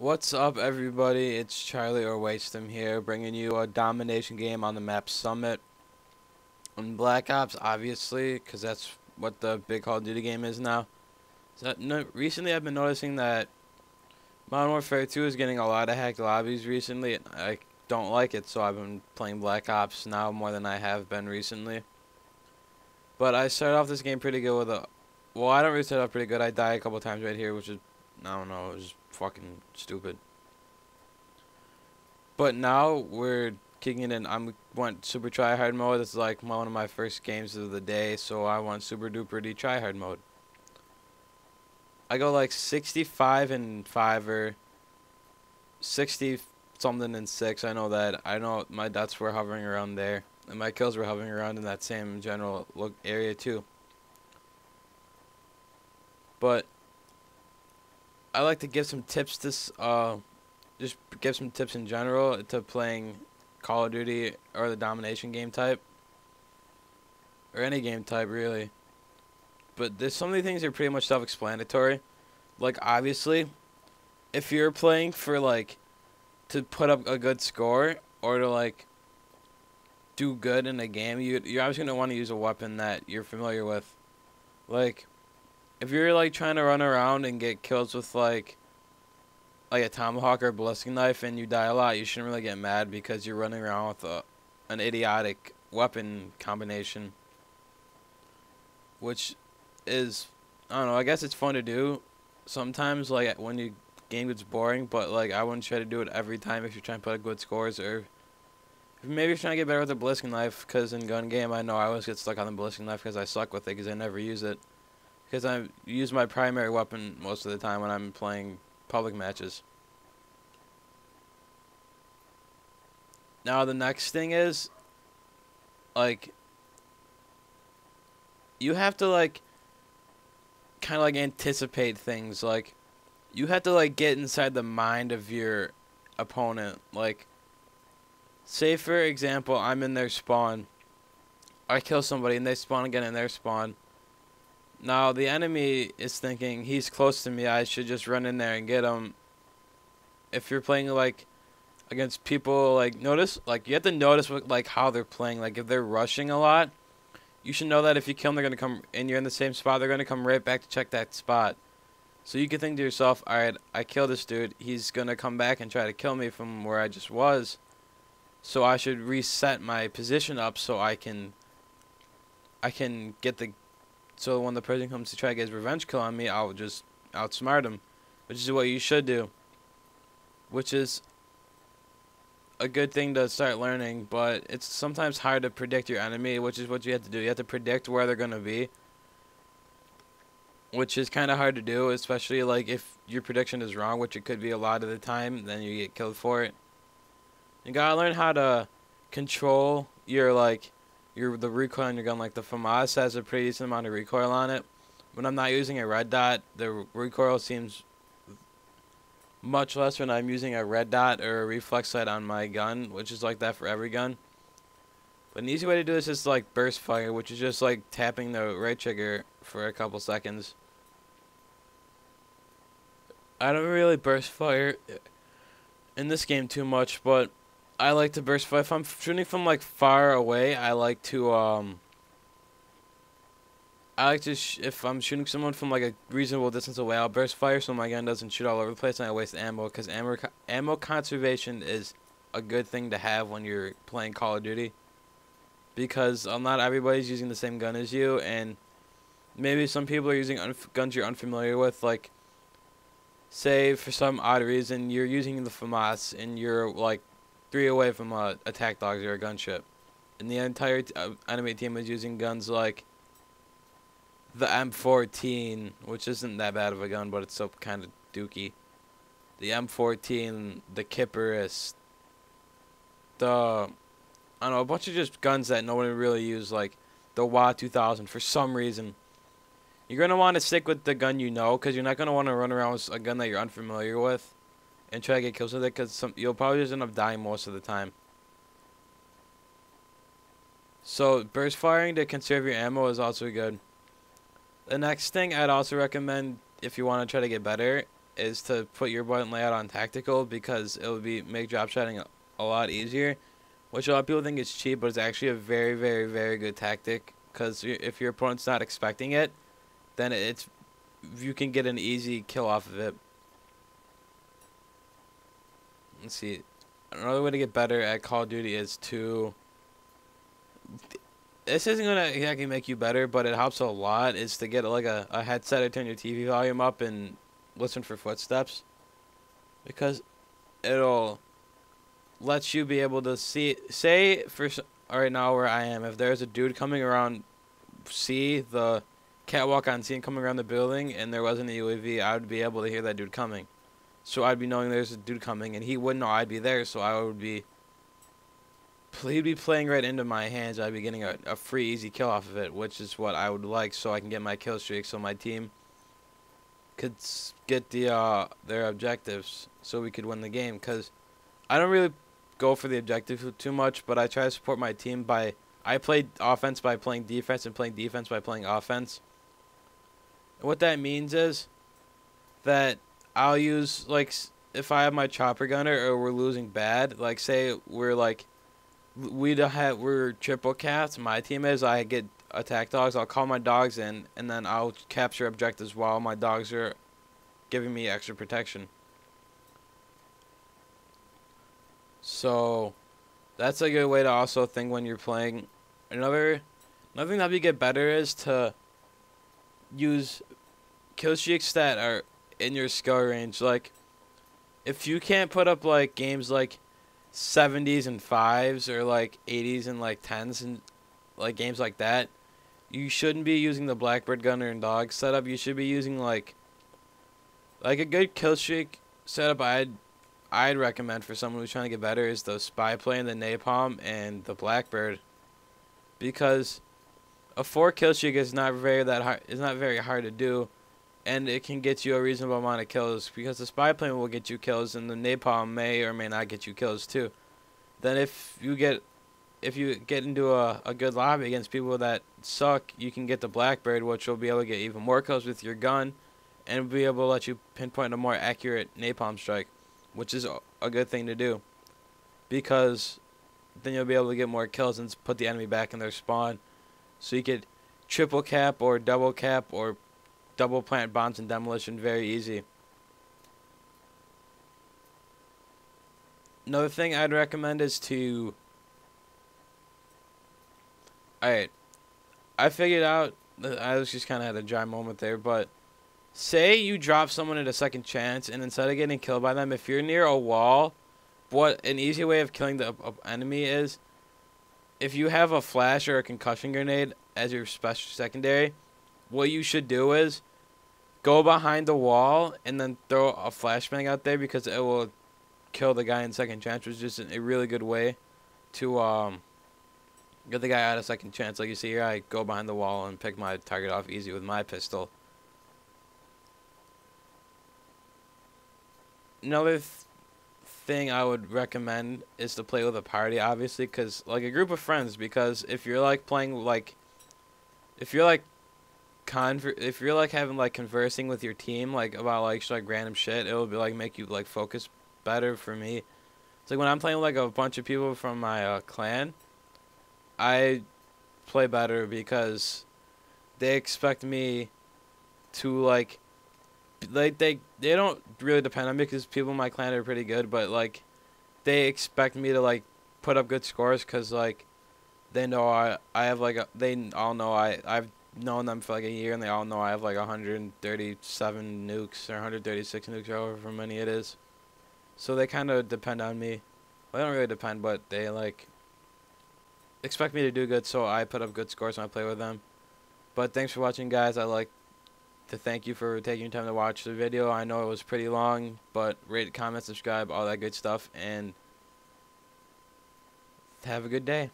What's up, everybody? It's Charlie or Wastem here, bringing you a domination game on the map Summit. On Black Ops, obviously, because that's what the big Call of Duty game is now. So, no, recently, I've been noticing that Modern Warfare 2 is getting a lot of hacked lobbies recently. And I don't like it, so I've been playing Black Ops now more than I have been recently. But I started off this game pretty good with a... Well, I don't really start off pretty good. I die a couple times right here, which is... I don't know, it was fucking stupid. But now we're kicking in. Want super try hard mode. This is like one of my first games of the day, so I want super duper D try hard mode. I go like 65 and 5 or 60 something and 6. I know that. I know my dots were hovering around there, and my kills were hovering around in that same general look area too. But I like to give some tips just give some tips in general to playing Call of Duty or the Domination game type. Or any game type, really. But there's so many things that are pretty much self-explanatory. Like, obviously, if you're playing for, like, to put up a good score or to, like, do good in a game, you're obviously going to want to use a weapon that you're familiar with. Like, if you're, like, trying to run around and get kills with, like a tomahawk or a ballistic knife and you die a lot, you shouldn't really get mad because you're running around with an idiotic weapon combination. Which is, I don't know, I guess it's fun to do sometimes, like, when your game gets boring, but, like, I wouldn't try to do it every time if you're trying to put up good scores, or maybe you're trying to get better with a ballistic knife, because in gun game, I know I always get stuck on the ballistic knife because I suck with it, because I never use it. Because I use my primary weapon most of the time when I'm playing public matches. Now the next thing is, like, you have to, like, kind of, like, anticipate things. Like, you have to, like, get inside the mind of your opponent. Like, say for example, I'm in their spawn, I kill somebody and they spawn again in their spawn. Now the enemy is thinking he's close to me, I should just run in there and get him. If you're playing, like, against people, like, notice, like, you have to notice what, like, how they're playing. Like, if they're rushing a lot, you should know that if you kill them, they're gonna come and you're in the same spot, they're gonna come right back to check that spot. So you can think to yourself, alright, I killed this dude, he's gonna come back and try to kill me from where I just was, so I should reset my position up so I can get the... So when the person comes to try to get his revenge kill on me, I'll just outsmart him. Which is what you should do. Which is a good thing to start learning, but it's sometimes hard to predict your enemy, which is what you have to do. You have to predict where they're going to be. Which is kind of hard to do, especially, like, if your prediction is wrong, which it could be a lot of the time, then you get killed for it. You gotta learn how to control your, like, the recoil on your gun. Like, the FAMAS has a pretty decent amount of recoil on it. When I'm not using a red dot, the recoil seems much less when I'm using a red dot or a reflex sight on my gun, which is like that for every gun. But an easy way to do this is like burst fire, which is just like tapping the right trigger for a couple seconds. I don't really burst fire in this game too much, but I like to burst fire. If I'm shooting from, like, far away, I like to if I'm shooting someone from, like, a reasonable distance away, I'll burst fire so my gun doesn't shoot all over the place and I waste ammo, because ammo conservation is a good thing to have when you're playing Call of Duty, because not everybody's using the same gun as you, and maybe some people are using guns you're unfamiliar with. Like, say for some odd reason you're using the FAMAS and you're, like, 3 away from attack dogs or a gunship, and the entire enemy team is using guns like the M14, which isn't that bad of a gun, but it's still kind of dookie. The M14, the Kipperus, I don't know, a bunch of just guns that no one really use, like the WA 2000 for some reason. You're going to want to stick with the gun you know, because you're not going to want to run around with a gun that you're unfamiliar with and try to get kills with it, because you'll probably just end up dying most of the time. So burst firing to conserve your ammo is also good. The next thing I'd also recommend if you want to try to get better is to put your button layout on tactical, because it would make drop shotting a lot easier. Which a lot of people think is cheap, but it's actually a very, very, very good tactic. Because if your opponent's not expecting it, then you can get an easy kill off of it. Let's see. Another way to get better at Call of Duty is to... This isn't going to exactly make you better, but it helps a lot, is to get like a headset or turn your TV volume up and listen for footsteps. Because it'll let you be able to see... Say, for right now where I am, if there's a dude coming around C, the catwalk on C, and coming around the building, and there wasn't a UAV, I would be able to hear that dude coming. So I'd be knowing there's a dude coming, and he wouldn't know I'd be there, so I would be... He'd be playing right into my hands. I'd be getting a free, easy kill off of it, which is what I would like, so I can get my kill streak, so my team could get their objectives, so we could win the game. Because I don't really go for the objective too much, but I try to support my team by... I play offense by playing defense, and playing defense by playing offense. And what that means is that I'll use, like, if I have my chopper gunner or we're losing bad, like, say we're, like... we're triple capped. My team is. I get attack dogs. I'll call my dogs in, and then I'll capture objectives while my dogs are giving me extra protection. So that's a good way to also think when you're playing. Another thing that we get better is to use kill streaks that are in your skill range. Like, if you can't put up like games like 70s and 5s, or like 80s and like 10s, and like games like that, you shouldn't be using the Blackbird gunner and dog setup. You should be using like a good kill streak setup. I'd recommend for someone who's trying to get better is the spy plane, the napalm, and the Blackbird, because a 4 kill streak is not very hard to do, and it can get you a reasonable amount of kills, because the spy plane will get you kills, and the napalm may or may not get you kills too. Then if you get into a good lobby against people that suck, you can get the Blackbird, which will be able to get even more kills with your gun, and be able to let you pinpoint a more accurate napalm strike, which is a good thing to do, because then you'll be able to get more kills and put the enemy back in their spawn. So you could triple cap or double cap or double plant bombs and demolition very easy. Another thing I'd recommend is to... Alright, I figured out... I was just kind of had a dry moment there, but... Say you drop someone at a second chance, and instead of getting killed by them, if you're near a wall, what an easy way of killing the enemy is, if you have a flash or a concussion grenade as your special secondary, what you should do is go behind the wall and then throw a flashbang out there, because it will kill the guy in second chance, which is just a really good way to get the guy out of second chance. Like you see here, I go behind the wall and pick my target off easy with my pistol. Another thing I would recommend is to play with a party, obviously, because like a group of friends, because if you're like playing like, if you're like having like conversing with your team like about like random shit, it will be like make you like focus better. For me, it's like when I'm playing with like a bunch of people from my clan, I play better because they expect me to like they don't really depend on me, because people in my clan are pretty good, but like they expect me to like put up good scores, because like they know I have like they all know I've known them for like a year, and they all know I have like 137 nukes or 136 nukes or however many it is. So they kind of depend on me. Well, they don't really depend, but they like expect me to do good, so I put up good scores when I play with them. But thanks for watching, guys. I'd like to thank you for taking your time to watch the video. I know it was pretty long, but rate, comment, subscribe, all that good stuff, and have a good day.